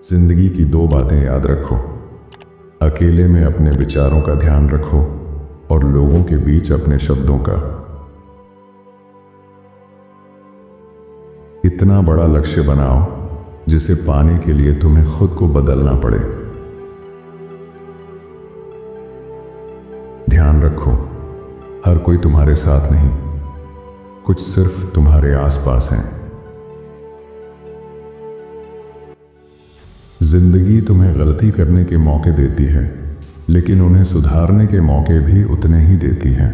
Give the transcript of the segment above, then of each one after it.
जिंदगी की दो बातें याद रखो। अकेले में अपने विचारों का ध्यान रखो और लोगों के बीच अपने शब्दों का। इतना बड़ा लक्ष्य बनाओ जिसे पाने के लिए तुम्हें खुद को बदलना पड़े। ध्यान रखो, हर कोई तुम्हारे साथ नहीं, कुछ सिर्फ तुम्हारे आसपास हैं। जिंदगी तुम्हें गलती करने के मौके देती है, लेकिन उन्हें सुधारने के मौके भी उतने ही देती है।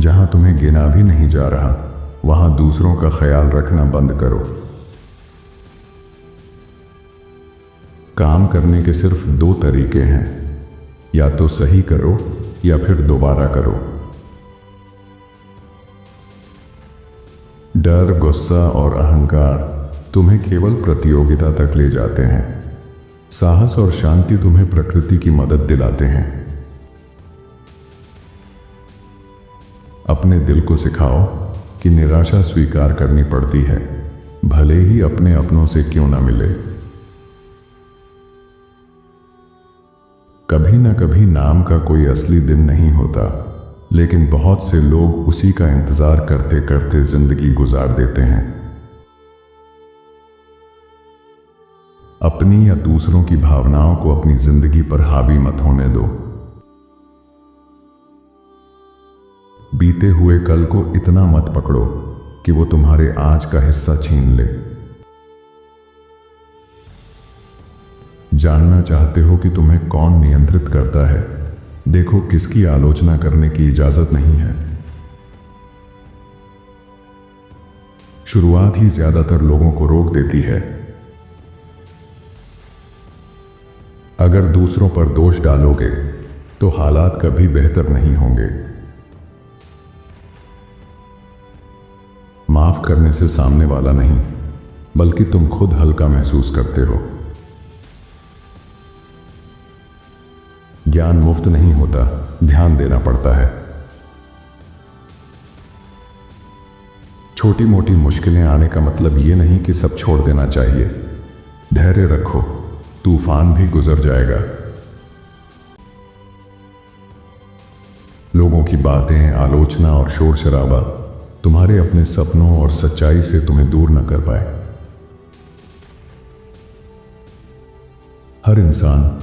जहां तुम्हें गिना भी नहीं जा रहा, वहां दूसरों का ख्याल रखना बंद करो। काम करने के सिर्फ दो तरीके हैं, या तो सही करो या फिर दोबारा करो। डर, गुस्सा और अहंकार तुम्हें केवल प्रतियोगिता तक ले जाते हैं। साहस और शांति तुम्हें प्रकृति की मदद दिलाते हैं। अपने दिल को सिखाओ कि निराशा स्वीकार करनी पड़ती है, भले ही अपने अपनों से क्यों ना मिले। कभी ना कभी नाम का कोई असली दिन नहीं होता, लेकिन बहुत से लोग उसी का इंतजार करते करते जिंदगी गुजार देते हैं। अपनी या दूसरों की भावनाओं को अपनी जिंदगी पर हावी मत होने दो। बीते हुए कल को इतना मत पकड़ो कि वो तुम्हारे आज का हिस्सा छीन ले। जानना चाहते हो कि तुम्हें कौन नियंत्रित करता है? देखो, किसकी आलोचना करने की इजाजत नहीं है। शुरुआत ही ज्यादातर लोगों को रोक देती है। अगर दूसरों पर दोष डालोगे तो हालात कभी बेहतर नहीं होंगे। माफ करने से सामने वाला नहीं, बल्कि तुम खुद हल्का महसूस करते हो। ज्ञान मुफ्त नहीं होता, ध्यान देना पड़ता है। छोटी मोटी मुश्किलें आने का मतलब ये नहीं कि सब छोड़ देना चाहिए। धैर्य रखो, तूफान भी गुजर जाएगा। लोगों की बातें, आलोचना और शोर शराबा तुम्हारे अपने सपनों और सच्चाई से तुम्हें दूर न कर पाए। हर इंसान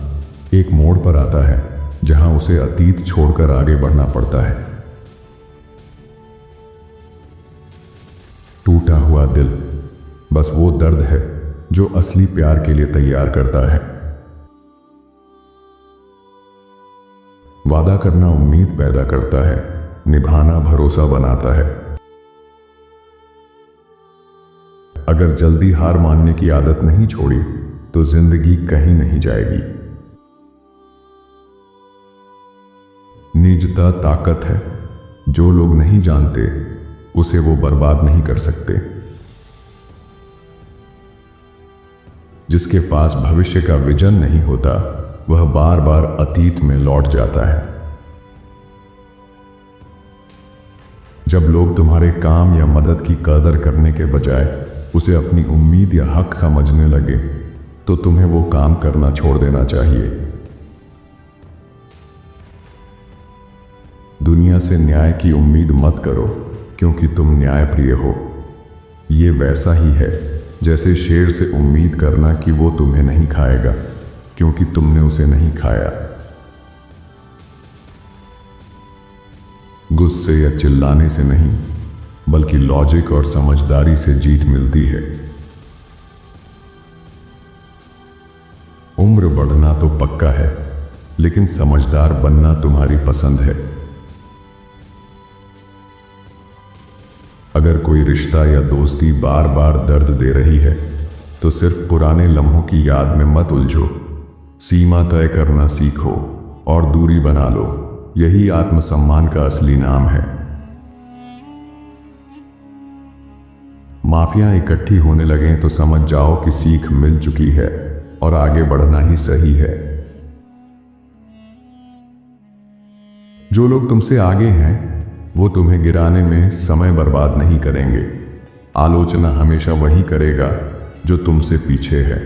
एक मोड़ पर आता है जहां उसे अतीत छोड़कर आगे बढ़ना पड़ता है। टूटा हुआ दिल बस वो दर्द है जो असली प्यार के लिए तैयार करता है। वादा करना उम्मीद पैदा करता है, निभाना भरोसा बनाता है। अगर जल्दी हार मानने की आदत नहीं छोड़ी तो जिंदगी कहीं नहीं जाएगी। निजता ताकत है, जो लोग नहीं जानते उसे वो बर्बाद नहीं कर सकते। जिसके पास भविष्य का विजन नहीं होता, वह बार बार अतीत में लौट जाता है। जब लोग तुम्हारे काम या मदद की कदर करने के बजाय उसे अपनी उम्मीद या हक समझने लगे, तो तुम्हें वो काम करना छोड़ देना चाहिए। दुनिया से न्याय की उम्मीद मत करो, क्योंकि तुम न्यायप्रिय हो। ये वैसा ही है जैसे शेर से उम्मीद करना कि वो तुम्हें नहीं खाएगा, क्योंकि तुमने उसे नहीं खाया। गुस्से या चिल्लाने से नहीं, बल्कि लॉजिक और समझदारी से जीत मिलती है। उम्र बढ़ना तो पक्का है, लेकिन समझदार बनना तुम्हारी पसंद है। अगर कोई रिश्ता या दोस्ती बार बार दर्द दे रही है, तो सिर्फ पुराने लम्हों की याद में मत उलझो। सीमा तय करना सीखो और दूरी बना लो। यही आत्मसम्मान का असली नाम है। माफियां इकट्ठी होने लगें तो समझ जाओ कि सीख मिल चुकी है और आगे बढ़ना ही सही है। जो लोग तुमसे आगे हैं, वो तुम्हें गिराने में समय बर्बाद नहीं करेंगे। आलोचना हमेशा वही करेगा जो तुमसे पीछे है।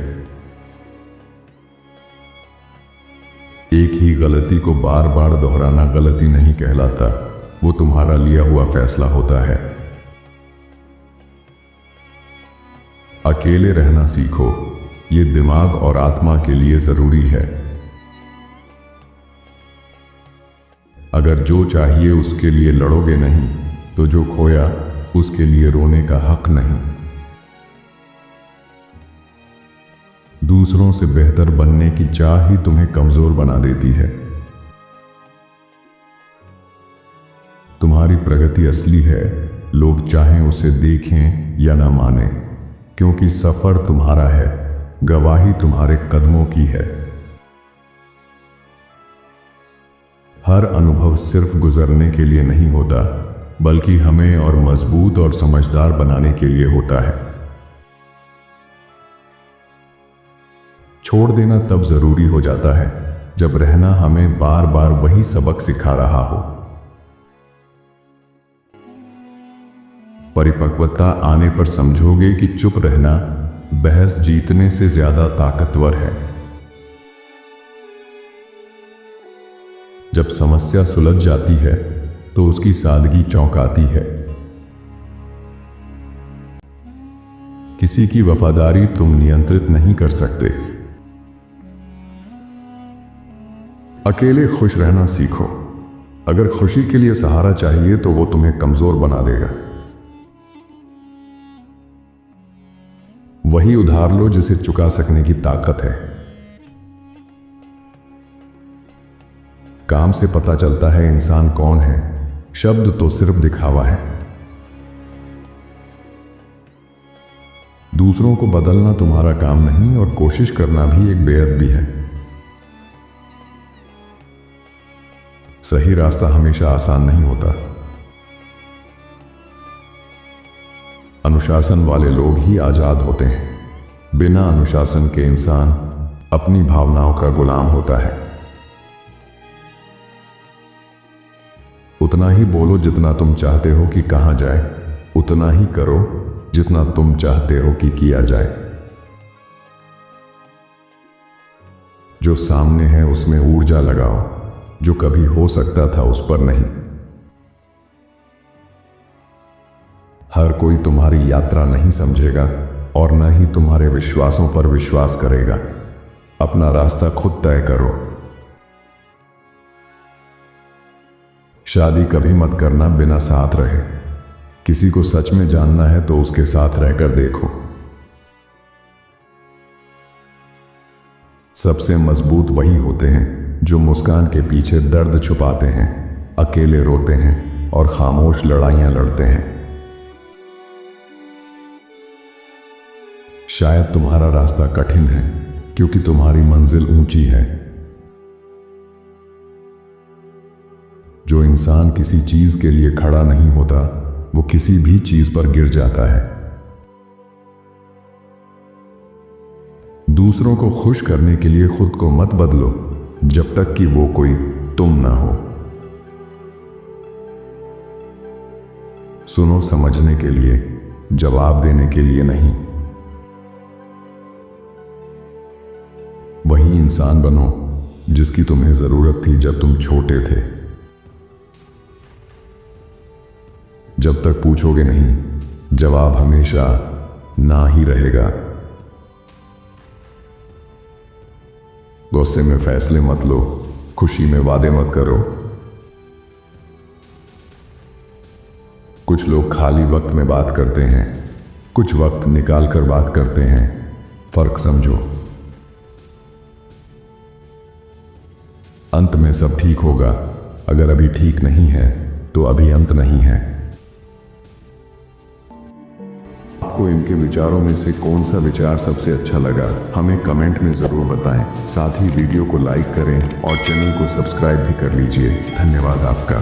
एक ही गलती को बार बार दोहराना गलती नहीं कहलाता, वो तुम्हारा लिया हुआ फैसला होता है। अकेले रहना सीखो, ये दिमाग और आत्मा के लिए जरूरी है। अगर जो चाहिए उसके लिए लड़ोगे नहीं, तो जो खोया उसके लिए रोने का हक नहीं। दूसरों से बेहतर बनने की चाह ही तुम्हें कमजोर बना देती है। तुम्हारी प्रगति असली है, लोग चाहें उसे देखें या ना माने, क्योंकि सफर तुम्हारा है, गवाही तुम्हारे कदमों की है। हर अनुभव सिर्फ गुजरने के लिए नहीं होता, बल्कि हमें और मजबूत और समझदार बनाने के लिए होता है। छोड़ देना तब जरूरी हो जाता है जब रहना हमें बार बार वही सबक सिखा रहा हो। परिपक्वता आने पर समझोगे कि चुप रहना बहस जीतने से ज्यादा ताकतवर है। जब समस्या सुलझ जाती है तो उसकी सादगी चौंकाती है। किसी की वफादारी तुम नियंत्रित नहीं कर सकते। अकेले खुश रहना सीखो। अगर खुशी के लिए सहारा चाहिए तो वो तुम्हें कमजोर बना देगा। वही उधार लो जिसे चुका सकने की ताकत है। काम से पता चलता है इंसान कौन है, शब्द तो सिर्फ दिखावा है। दूसरों को बदलना तुम्हारा काम नहीं और कोशिश करना भी एक बेअदबी है। सही रास्ता हमेशा आसान नहीं होता। अनुशासन वाले लोग ही आजाद होते हैं। बिना अनुशासन के इंसान अपनी भावनाओं का गुलाम होता है। उतना ही बोलो जितना तुम चाहते हो कि कहा जाए, उतना ही करो जितना तुम चाहते हो कि किया जाए। जो सामने है उसमें ऊर्जा लगाओ, जो कभी हो सकता था उस पर नहीं। हर कोई तुम्हारी यात्रा नहीं समझेगा और न ही तुम्हारे विश्वासों पर विश्वास करेगा। अपना रास्ता खुद तय करो। शादी कभी मत करना बिना साथ रहे। किसी को सच में जानना है तो उसके साथ रहकर देखो। सबसे मजबूत वही होते हैं जो मुस्कान के पीछे दर्द छुपाते हैं, अकेले रोते हैं और खामोश लड़ाइयां लड़ते हैं। शायद तुम्हारा रास्ता कठिन है क्योंकि तुम्हारी मंजिल ऊंची है। जो इंसान किसी चीज के लिए खड़ा नहीं होता, वो किसी भी चीज पर गिर जाता है। दूसरों को खुश करने के लिए खुद को मत बदलो जब तक कि वो कोई तुम ना हो। सुनो समझने के लिए, जवाब देने के लिए नहीं। वही इंसान बनो जिसकी तुम्हें जरूरत थी जब तुम छोटे थे। जब तक पूछोगे नहीं, जवाब हमेशा ना ही रहेगा। गुस्से में फैसले मत लो, खुशी में वादे मत करो। कुछ लोग खाली वक्त में बात करते हैं, कुछ वक्त निकाल कर बात करते हैं। फर्क समझो। अंत में सब ठीक होगा। अगर अभी ठीक नहीं है तो अभी अंत नहीं है। आपको इनके विचारों में से कौन सा विचार सबसे अच्छा लगा, हमें कमेंट में जरूर बताएं। साथ ही वीडियो को लाइक करें और चैनल को सब्सक्राइब भी कर लीजिए। धन्यवाद आपका।